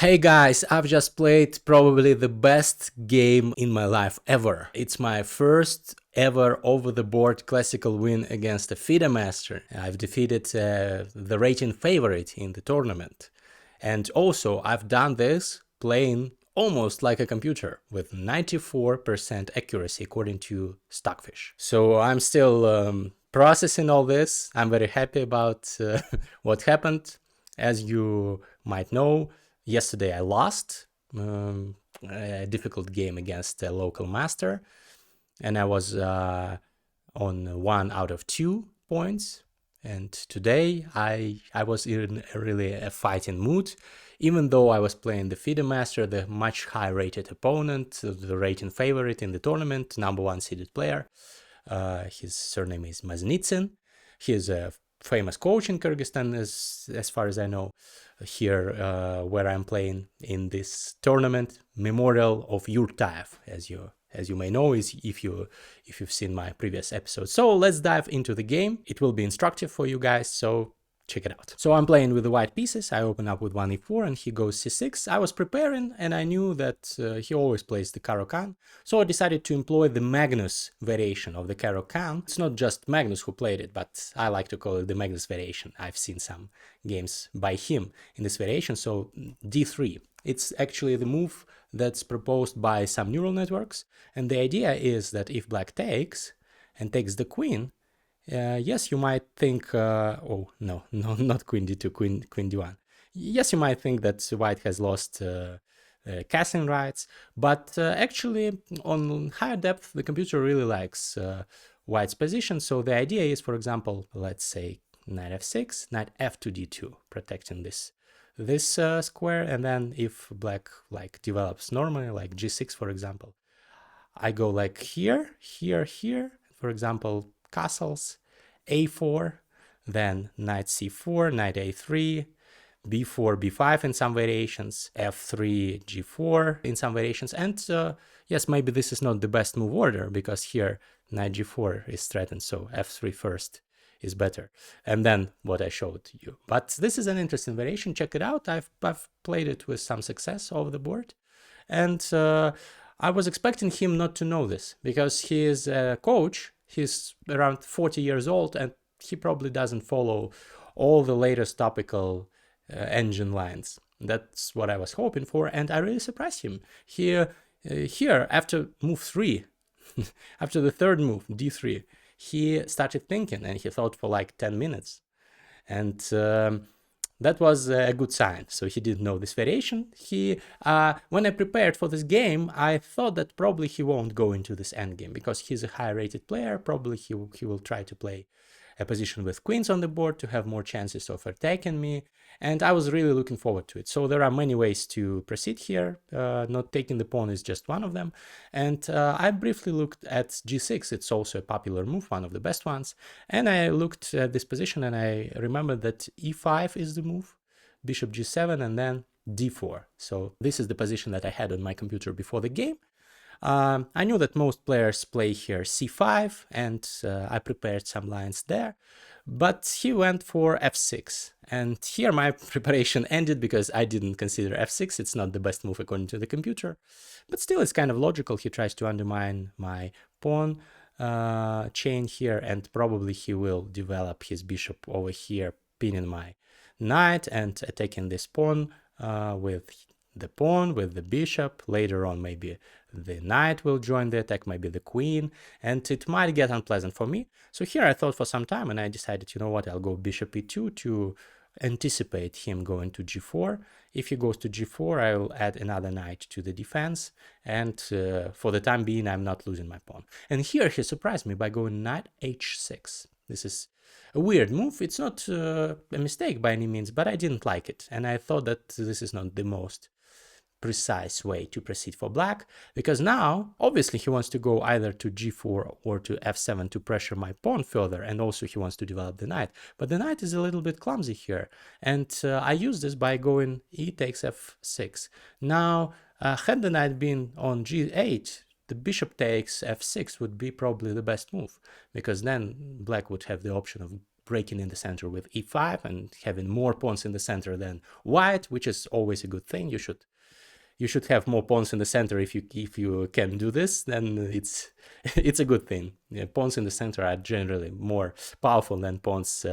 Hey guys, I've just played probably the best game in my life ever. It's my first ever over-the-board classical win against a FIDE Master. I've defeated the rating favorite in the tournament. And also, I've done this playing almost like a computer with 94% accuracy according to Stockfish. So I'm still processing all this. I'm very happy about what happened. As you might know, yesterday I lost a difficult game against a local master, and I was on 1 out of 2 points. And today I was in really a fighting mood, even though I was playing the FIDE Master, the much higher rated opponent, the rating favorite in the tournament, #1 seeded player. His surname is Maznitsin. He is a famous coach in Kyrgyzstan, as far as I know, here where I'm playing in this tournament, Memorial of Yurtayev, as you may know, is if you've seen my previous episode. So let's dive into the game. It will be instructive for you guys, so check it out. So I'm playing with the white pieces. I open up with 1 e4 and he goes c6. I was preparing and I knew that he always plays the Caro-Kann, so I decided to employ the Magnus variation of the Caro-Kann. It's not just Magnus who played it, but I like to call it the Magnus variation. I've seen some games by him in this variation. So d3. It's actually the move that's proposed by some neural networks, and the idea is that if black takes and takes the queen, yes, you might think, oh, no, not queen d2, queen d1. Yes, you might think that white has lost castling rights, but actually on higher depth, the computer really likes white's position. So the idea is, for example, let's say knight f6, knight f2 d2, protecting this square, and then if black develops normally, like g6, for example, I go like here, for example, castles, a4, then knight c4, knight a3, b4, b5 in some variations, f3, g4 in some variations, and yes, maybe this is not the best move order, because here knight g4 is threatened, so f3 first is better, and then what I showed you. But this is an interesting variation, check it out. I've played it with some success over the board, and I was expecting him not to know this, because he is a coach. He's around 40 years old, and he probably doesn't follow all the latest topical engine lines. That's what I was hoping for, and I really surprised him. Here, after move 3, after the third move, d3, he started thinking, and he thought for like 10 minutes. And that was a good sign. So he didn't know this variation. When I prepared for this game, I thought that probably he won't go into this endgame, because he's a high-rated player. Probably he will try to play a position with queens on the board to have more chances of attacking me, and I was really looking forward to it. So there are many ways to proceed here. Not taking the pawn is just one of them, and I briefly looked at g6. It's also a popular move, one of the best ones, and I looked at this position and I remembered that e5 is the move, bishop g7, and then d4. So this is the position that I had on my computer before the game. I knew that most players play here c5, and I prepared some lines there, but he went for f6, and here my preparation ended because I didn't consider f6. It's not the best move according to the computer, but still it's kind of logical. He tries to undermine my pawn chain here, and probably he will develop his bishop over here, pinning my knight and attacking this pawn with the bishop. Later on, maybe the knight will join the attack, maybe the queen, and it might get unpleasant for me. So here I thought for some time, and I decided, you know what, I'll go bishop e2 to anticipate him going to g4. If he goes to g4, I will add another knight to the defense, and for the time being, I'm not losing my pawn. And here he surprised me by going knight h6. This is a weird move. It's not a mistake by any means, but I didn't like it, and I thought that this is not the most precise way to proceed for black, because now obviously he wants to go either to g4 or to f7 to pressure my pawn further, and also he wants to develop the knight, but the knight is a little bit clumsy here, and I use this by going e takes f6. Now had the knight been on g8, the bishop takes f6 would be probably the best move, because then black would have the option of breaking in the center with e5 and having more pawns in the center than white, which is always a good thing. You should have more pawns in the center. If you can do this, then it's a good thing. Yeah, pawns in the center are generally more powerful than pawns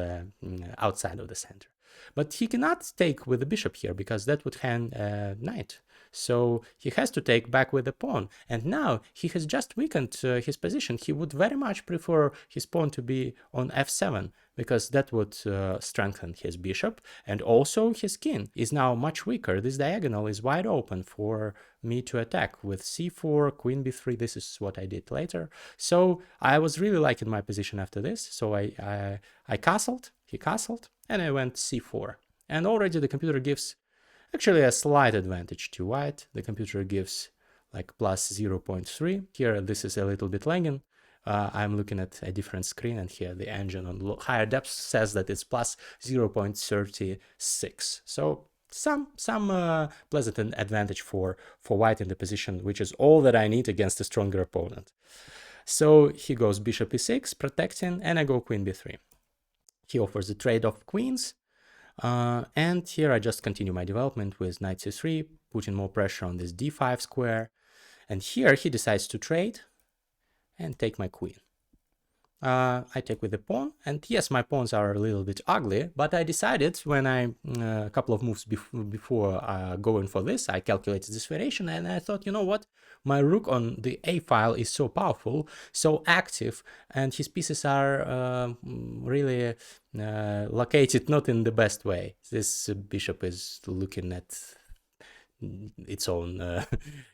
outside of the center. But he cannot take with the bishop here because that would hang knight. So he has to take back with the pawn. And now he has just weakened his position. He would very much prefer his pawn to be on f7 because that would strengthen his bishop. And also his king is now much weaker. This diagonal is wide open for me to attack with c4, queen b3. This is what I did later. So I was really liking my position after this. So I castled, he castled, and I went c4. And already the computer gives actually a slight advantage to white. The computer gives like plus 0.3. Here, this is a little bit lagging. I'm looking at a different screen, and here the engine on higher depth says that it's plus 0.36. So some pleasant advantage for white in the position, which is all that I need against a stronger opponent. So he goes bishop e6, protecting, and I go queen b3. He offers a trade of queens. And here I just continue my development with knight c3, putting more pressure on this d5 square. And here he decides to trade and take my queen. I take with the pawn, and yes, my pawns are a little bit ugly, but I decided when a couple of moves before going for this, I calculated this variation, and I thought, you know what, my rook on the a file is so powerful, so active, and his pieces are really located not in the best way. This bishop is looking at its own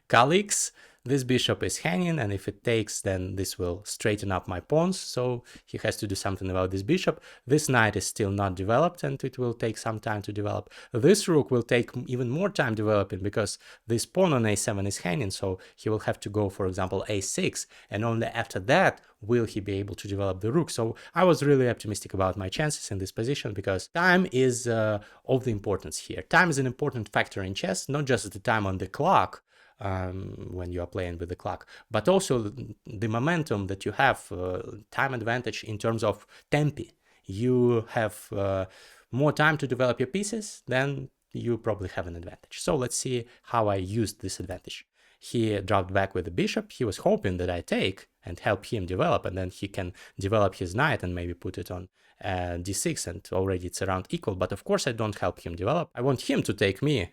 colleagues. This bishop is hanging, and if it takes, then this will straighten up my pawns, so he has to do something about this bishop. This knight is still not developed, and it will take some time to develop. This rook will take even more time developing because this pawn on a7 is hanging, so he will have to go, for example, a6, and only after that will he be able to develop the rook. So I was really optimistic about my chances in this position because time is of the importance here. Time is an important factor in chess, not just the time on the clock, when you are playing with the clock, but also the momentum that you have, time advantage in terms of tempi. You have more time to develop your pieces, then you probably have an advantage. So let's see how I used this advantage. He dropped back with the bishop. He was hoping that I take and help him develop, and then he can develop his knight and maybe put it on d6, and already it's around equal. But of course I don't help him develop. I want him to take me,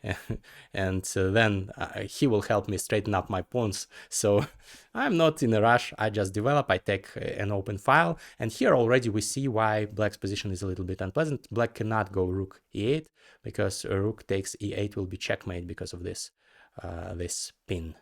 and then he will help me straighten up my pawns. So I'm not in a rush. I just develop, I take an open file, and here already we see why black's position is a little bit unpleasant. Black cannot go rook e8 because a rook takes e8 will be checkmate because of this this pin.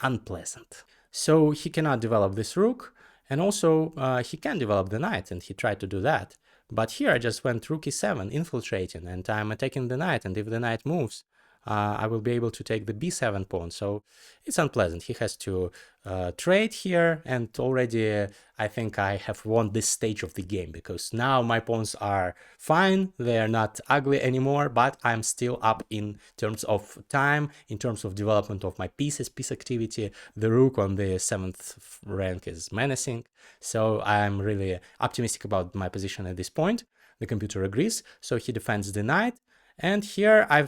Unpleasant. So he cannot develop this rook, and also he can develop the knight, and he tried to do that. But here I just went rook e7, infiltrating, and I'm attacking the knight, and if the knight moves, I will be able to take the b7 pawn. So it's unpleasant. He has to trade here, and already I think I have won this stage of the game because now my pawns are fine. They are not ugly anymore, but I'm still up in terms of time, in terms of development of my pieces, piece activity. The rook on the 7th rank is menacing. So I'm really optimistic about my position at this point. The computer agrees, so he defends the knight. And here I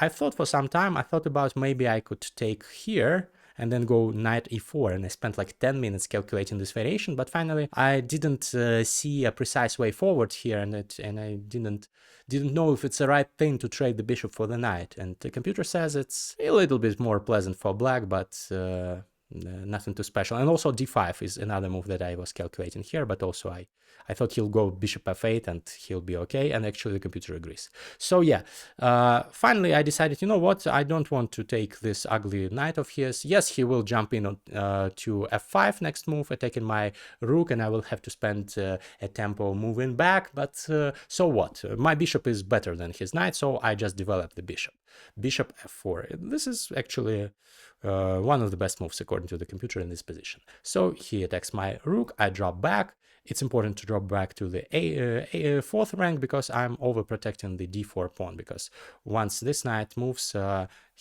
thought for some time, I thought about maybe I could take here and then go knight e4, and I spent like 10 minutes calculating this variation, but finally I didn't see a precise way forward here, and I didn't know if it's the right thing to trade the bishop for the knight, and the computer says it's a little bit more pleasant for black, but nothing too special. And also d5 is another move that I was calculating here, but also I thought he'll go bishop f8 and he'll be okay, and actually the computer agrees. So yeah, finally I decided, you know what, I don't want to take this ugly knight of his. Yes, he will jump in to f5 next move, attacking my rook, and I will have to spend a tempo moving back, but so what? My bishop is better than his knight, so I just developed the bishop. Bishop f4. This is actually one of the best moves according to the computer in this position. So he attacks my rook, I drop back. It's important to drop back to the fourth rank because I'm overprotecting the d4 pawn, because once this knight moves,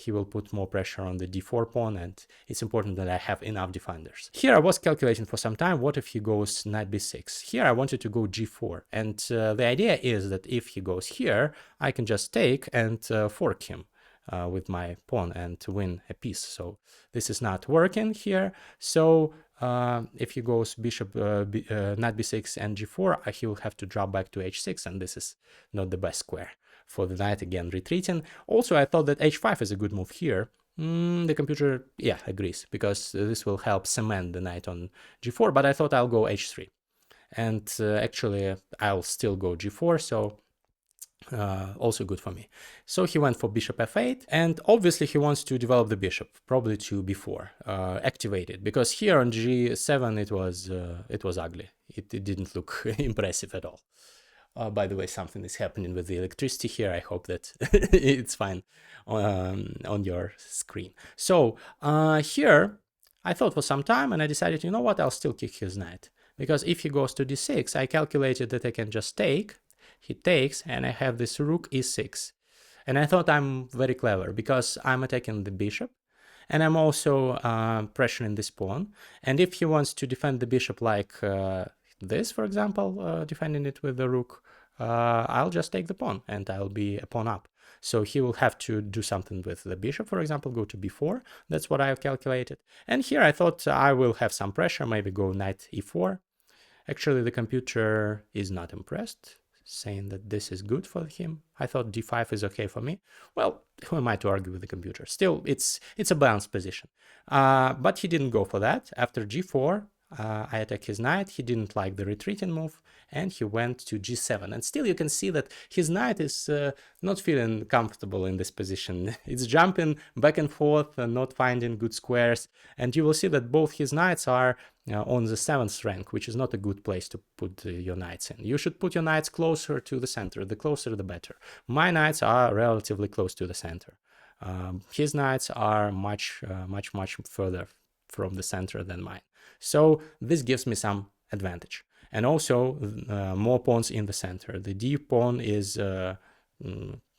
he will put more pressure on the d4 pawn, and it's important that I have enough defenders. Here I was calculating for some time, what if he goes knight b6? Here I wanted to go g4, and the idea is that if he goes here, I can just take and fork him with my pawn and win a piece. So this is not working here. So if he goes bishop, knight b6 and g4, he will have to drop back to h6, and this is not the best square for the knight, again retreating. Also, I thought that h5 is a good move here. The computer, yeah, agrees, because this will help cement the knight on g4, but I thought I'll go h3. And actually, I'll still go g4, so also good for me. So he went for bishop f8, and obviously he wants to develop the bishop, probably to b4, activate it, because here on g7 it was ugly. It didn't look impressive at all. By the way, something is happening with the electricity here. I hope that it's fine on your screen. So here I thought for some time, and I decided, you know what, I'll still kick his knight, because if he goes to d6, I calculated that I can just take. He takes, and I have this rook e6. And I thought I'm very clever, because I'm attacking the bishop, and I'm also pressuring this pawn. And if he wants to defend the bishop like this, for example, defending it with the rook, I'll just take the pawn, and I'll be a pawn up. So he will have to do something with the bishop, for example, go to b4. That's what I have calculated. And here I thought I will have some pressure, maybe go knight e4. Actually, the computer is not impressed, saying that this is good for him. I thought d5 is okay for me. Well, who am I to argue with the computer? Still, it's a balanced position. But he didn't go for that. After g4, I attack his knight. He didn't like the retreating move, and he went to g7. And still you can see that his knight is not feeling comfortable in this position. It's jumping back and forth and not finding good squares. And you will see that both his knights are on the 7th rank, which is not a good place to put your knights in. You should put your knights closer to the center. The closer, the better. My knights are relatively close to the center. His knights are much further from the center than mine. So this gives me some advantage. And also more pawns in the center. The d pawn is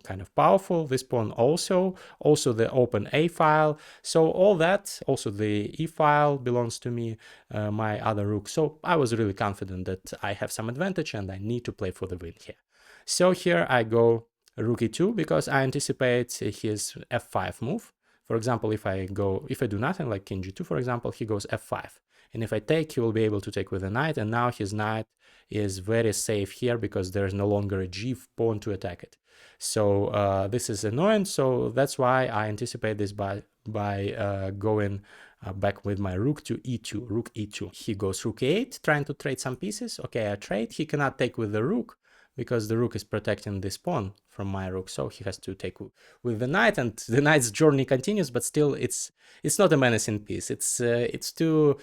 kind of powerful. This pawn also the open a file. So all that, also the e file belongs to me, my other rook. So I was really confident that I have some advantage and I need to play for the win here. So here I go rook e2, because I anticipate his f5 move. For example, if I do nothing, like king g2, for example, he goes f5. And if I take, he will be able to take with a knight, and now his knight is very safe here because there's no longer a g pawn to attack it. So this is annoying, so that's why I anticipate this by going back with my rook to e2, rook e2. He goes rook e8, trying to trade some pieces. Okay, I trade. He cannot take with the rook, because the rook is protecting this pawn from my rook, so he has to take with the knight, and the knight's journey continues, but still it's not a menacing piece. It's too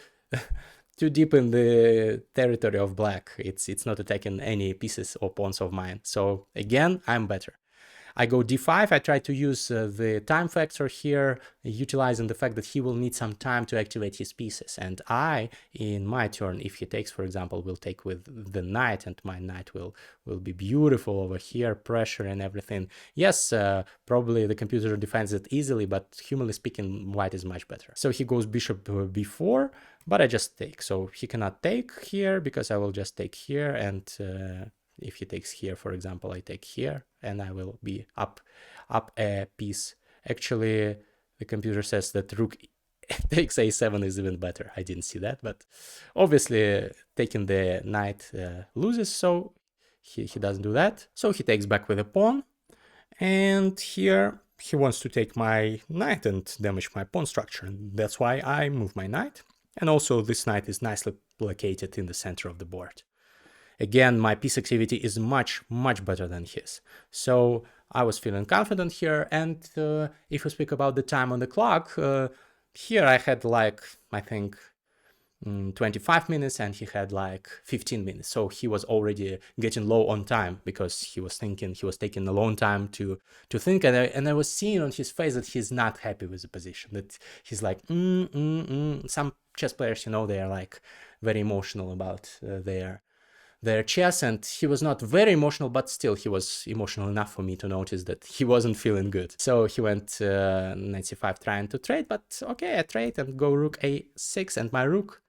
deep in the territory of black. It's not attacking any pieces or pawns of mine. So again, I'm better. I go d5. I try to use the time factor here, utilizing the fact that he will need some time to activate his pieces. And I, in my turn, if he takes, for example, will take with the knight, and my knight will be beautiful over here, pressure and everything. Yes, probably the computer defends it easily, but humanly speaking, white is much better. So he goes bishop b4, but I just take. So he cannot take here, because I will just take here, and if he takes here, for example, I take here, and I will be up a piece. Actually, the computer says that rook takes a7 is even better. I didn't see that, but obviously taking the knight loses, so he doesn't do that. So he takes back with a pawn, and here he wants to take my knight and damage my pawn structure. And that's why I move my knight. And also this knight is nicely located in the center of the board. Again, my piece activity is much better than his. So I was feeling confident here. And if we speak about the time on the clock, here I had like, I think, 25 minutes, and he had like 15 minutes. So he was already getting low on time, because he was taking a long time to think. And I was seeing on his face that he's not happy with the position, that he's like, Some chess players, they are like very emotional about their their chess, and he was not very emotional, but still he was emotional enough for me to notice that he wasn't feeling good. So he went knight c5 trying to trade, but okay, I trade and go rook a6, and my rook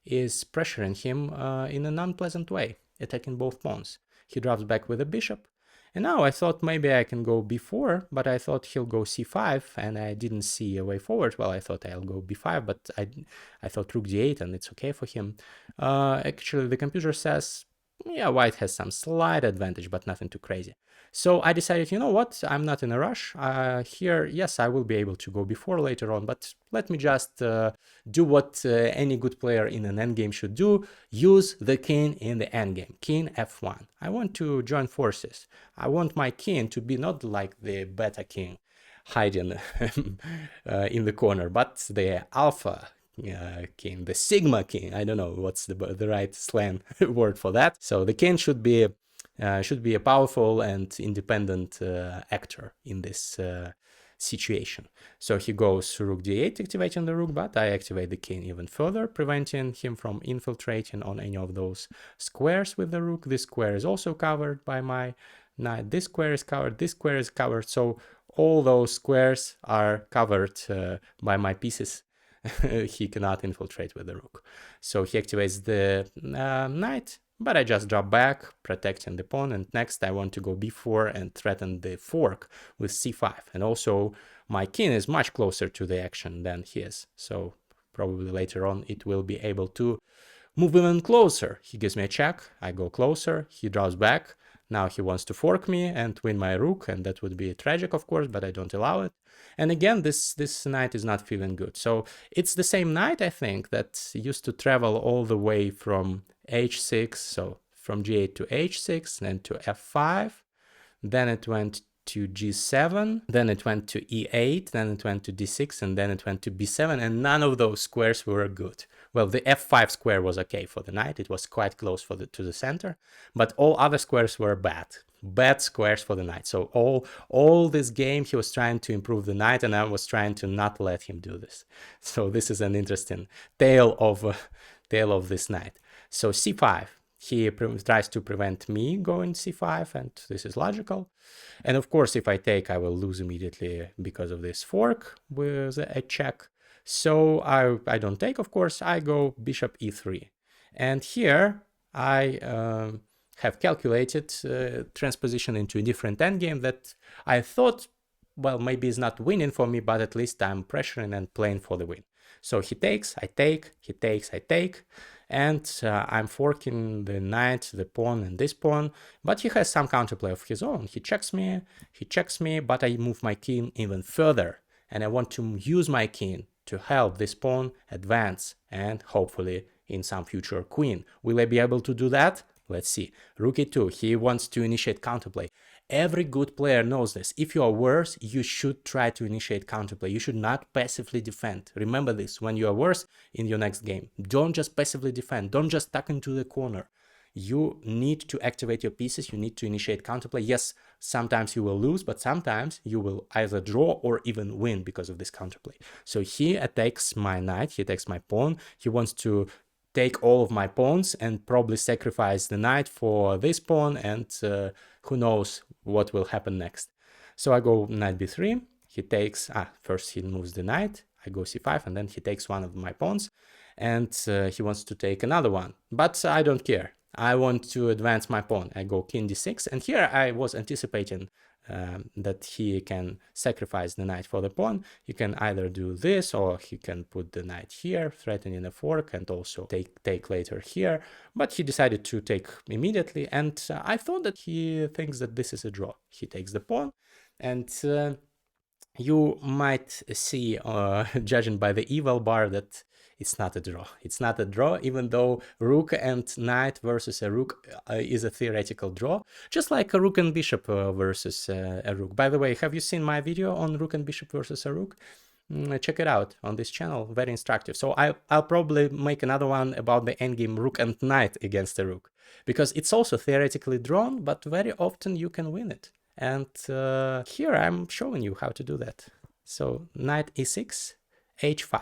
is pressuring him in an unpleasant way, attacking both pawns. He drops back with a bishop, and now I thought maybe I can go b4, but I thought he'll go c5, and I didn't see a way forward. Well, I thought I'll go b5, but I thought rook d8, and it's okay for him. Actually, the computer says, yeah, white has some slight advantage, but nothing too crazy. So I decided, you know what, I'm not in a rush. Here, yes, I will be able to go b4 later on, but let me just do what any good player in an endgame should do. Use the king in the endgame, king f1. I want to join forces. I want my king to be not like the beta king hiding in the corner, but the alpha king, the sigma king. I don't know what's the right slang word for that. So the king should be a powerful and independent actor in this situation. So he goes rook d8, activating the rook, but I activate the king even further, preventing him from infiltrating on any of those squares with the rook. This square is also covered by my knight. This square is covered. This square is covered. So all those squares are covered by my pieces. He cannot infiltrate with the rook. So he activates the knight, but I just drop back, protecting the pawn, and next I want to go b4 and threaten the fork with c5. And also my king is much closer to the action than he is, so probably later on it will be able to move even closer. He gives me a check, I go closer, he draws back. Now he wants to fork me and win my rook, and that would be tragic, of course, but I don't allow it. And again, this knight is not feeling good. So it's the same knight, I think, that used to travel all the way from h6, so from g8 to h6, then to f5, then it went to g7, then it went to e8, then it went to d6, and then it went to b7, and none of those squares were good. Well, the f5 square was okay for the knight, it was quite close for to the center, but all other squares were bad squares for the knight. So all this game he was trying to improve the knight, and I was trying to not let him do this. So this is an interesting tale of this knight. So c5. He tries to prevent me going c5, and this is logical. And of course, if I take, I will lose immediately because of this fork with a check. So I don't take, of course, I go bishop e3. And here I have calculated transposition into a different endgame that I thought, well, maybe is not winning for me, but at least I'm pressuring and playing for the win. So he takes, I take, he takes, I take, and I'm forking the knight, the pawn, and this pawn, but he has some counterplay of his own. He checks me, but I move my king even further, and I want to use my king to help this pawn advance, and hopefully in some future queen. Will I be able to do that? Let's see. Rook e2, he wants to initiate counterplay. Every good player knows this. If you are worse, you should try to initiate counterplay. You should not passively defend. Remember this when you are worse in your next game. Don't just passively defend. Don't just tuck into the corner. You need to activate your pieces. You need to initiate counterplay. Yes, sometimes you will lose, but sometimes you will either draw or even win because of this counterplay. So he attacks my knight. He attacks my pawn. He wants to take all of my pawns and probably sacrifice the knight for this pawn, and who knows what will happen next. So I go knight b3, he takes, first he moves the knight, I go c5, and then he takes one of my pawns, and he wants to take another one, but I don't care. I want to advance my pawn. I go king d6, and here I was anticipating that he can sacrifice the knight for the pawn. He can either do this, or he can put the knight here, threatening a fork, and also take later here. But he decided to take immediately, and I thought that he thinks that this is a draw. He takes the pawn, and you might see, judging by the eval bar, that it's not a draw. It's not a draw, even though rook and knight versus a rook is a theoretical draw, just like a rook and bishop versus a rook. By the way, have you seen my video on rook and bishop versus a rook? Check it out on this channel, very instructive. So I'll probably make another one about the endgame rook and knight against a rook, because it's also theoretically drawn, but very often you can win it. And here I'm showing you how to do that. So knight e6, h5.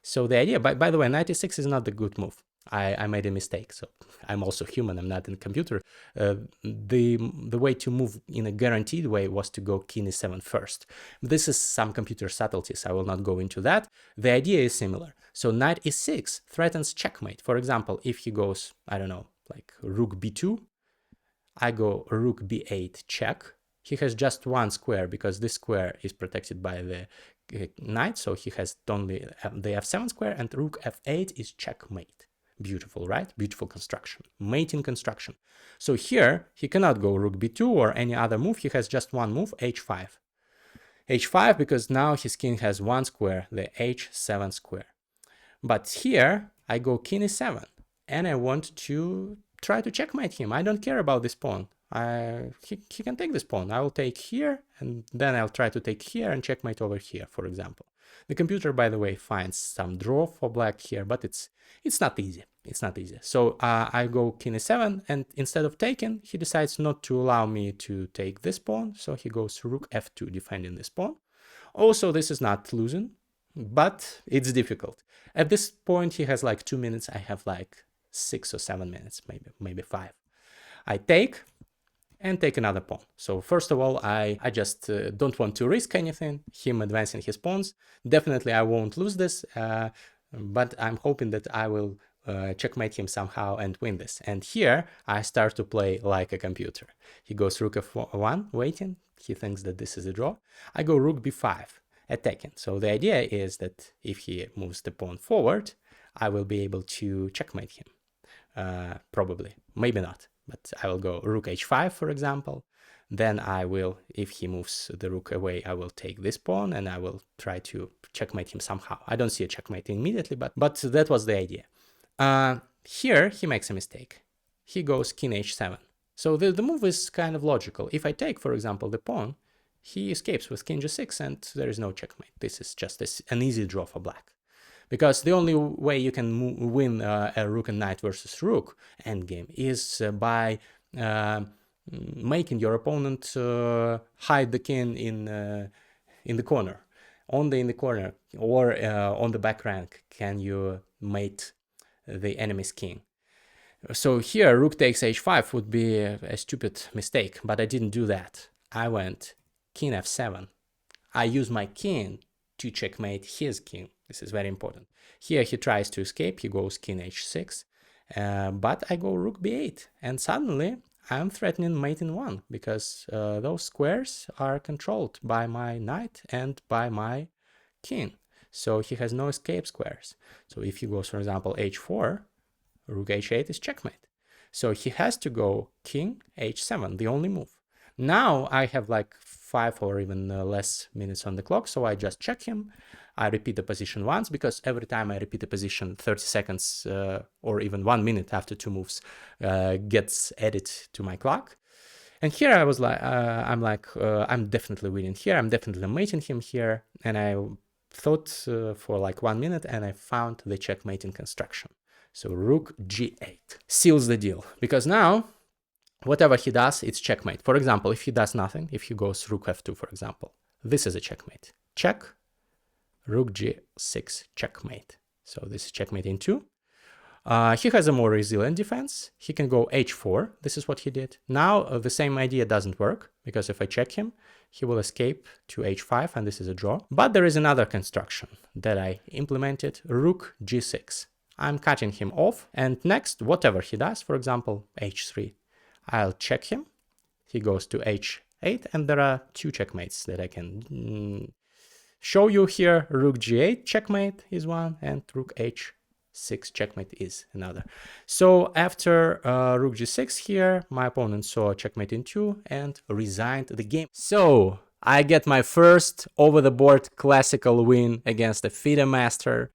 So the idea, by the way, knight e6 is not the good move. I made a mistake. So I'm also human. I'm not in a computer. The way to move in a guaranteed way was to go king e7 first. This is some computer subtleties. I will not go into that. The idea is similar. So knight e6 threatens checkmate. For example, if he goes, I don't know, like rook b2, I go rook b8 check. He has just one square because this square is protected by the knight. So he has only the f7 square, and rook f8 is checkmate. Beautiful, right? Beautiful construction, mating construction. So here he cannot go rook b2 or any other move. He has just one move, h5. h5 because now his king has one square, the h7 square. But here I go king e7 and I want to try to checkmate him. I don't care about this pawn. He can take this pawn. I will take here and then I'll try to take here and checkmate over here, for example. The computer, by the way, finds some draw for black here, but it's not easy. It's not easy. So I go king e7, and instead of taking, he decides not to allow me to take this pawn. So he goes rook f2, defending this pawn. Also, this is not losing, but it's difficult. At this point, he has like 2 minutes. I have like 6 or 7 minutes, maybe 5. I take and take another pawn. So first of all, I just don't want to risk anything, him advancing his pawns. Definitely I won't lose this, but I'm hoping that I will checkmate him somehow and win this. And here I start to play like a computer. He goes rook f1, waiting. He thinks that this is a draw. I go rook b5, attacking. So the idea is that if he moves the pawn forward, I will be able to checkmate him. Probably, maybe not. But I will go rook h5, for example. Then I will, if he moves the rook away, I will take this pawn and I will try to checkmate him somehow. I don't see a checkmate immediately, but that was the idea. Here he makes a mistake. He goes king h7. So the move is kind of logical. If I take, for example, the pawn, he escapes with king g6 and there is no checkmate. This is just an easy draw for black. Because the only way you can win a rook and knight versus rook endgame is by making your opponent hide the king in the corner. Only in the corner or on the back rank can you mate the enemy's king. So here rook takes h5 would be a stupid mistake, but I didn't do that. I went king f7. I use my king to checkmate his king. This is very important. Here he tries to escape. He goes king h6, but I go rook b8, and suddenly I'm threatening mate in 1 because those squares are controlled by my knight and by my king. So he has no escape squares. So if he goes, for example, h4, rook h8 is checkmate. So he has to go king h7, the only move. Now I have like 5 or even less minutes on the clock, so I just check him. I repeat the position once because every time I repeat the position, 30 seconds or even 1 minute after 2 moves gets added to my clock. And here I was like, I'm definitely winning here. I'm definitely mating him here. And I thought for like 1 minute and I found the checkmating construction. So rook g8 seals the deal because now whatever he does, it's checkmate. For example, if he does nothing, if he goes rook f2, for example, this is a checkmate. Check, rook g6, checkmate. So this is checkmate in 2. He has a more resilient defense. He can go h4. This is what he did. Now the same idea doesn't work because if I check him, he will escape to h5 and this is a draw. But there is another construction that I implemented, rook g6. I'm cutting him off, and next, whatever he does, for example, h3, I'll check him. He goes to h8, and there are 2 checkmates that I can show you here. Rook g8 checkmate is one, and rook h6 checkmate is another. So after rook g6 here, my opponent saw checkmate in 2 and resigned the game. So I get my first over-the-board classical win against a FIDE Master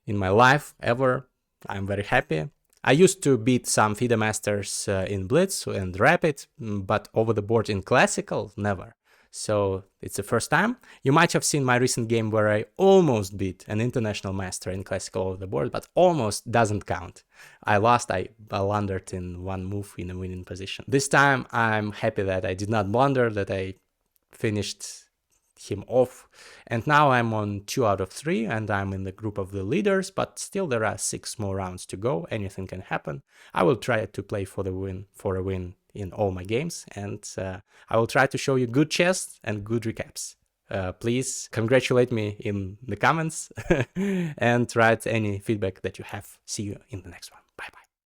in my life ever. I'm very happy. I used to beat some FIDE Masters in Blitz and Rapid, but over the board in Classical, never. So it's the first time. You might have seen my recent game where I almost beat an international master in Classical over the board, but almost doesn't count. I lost, I blundered in 1 move in a winning position. This time I'm happy that I did not blunder, that I finished him off. And now I'm on 2 out of 3 and I'm in the group of the leaders, but still there are 6 more rounds to go. Anything can happen. I will try to play for a win in all my games, and I will try to show you good chess and good recaps. Please congratulate me in the comments and write any feedback that you have. See you in the next one. Bye bye.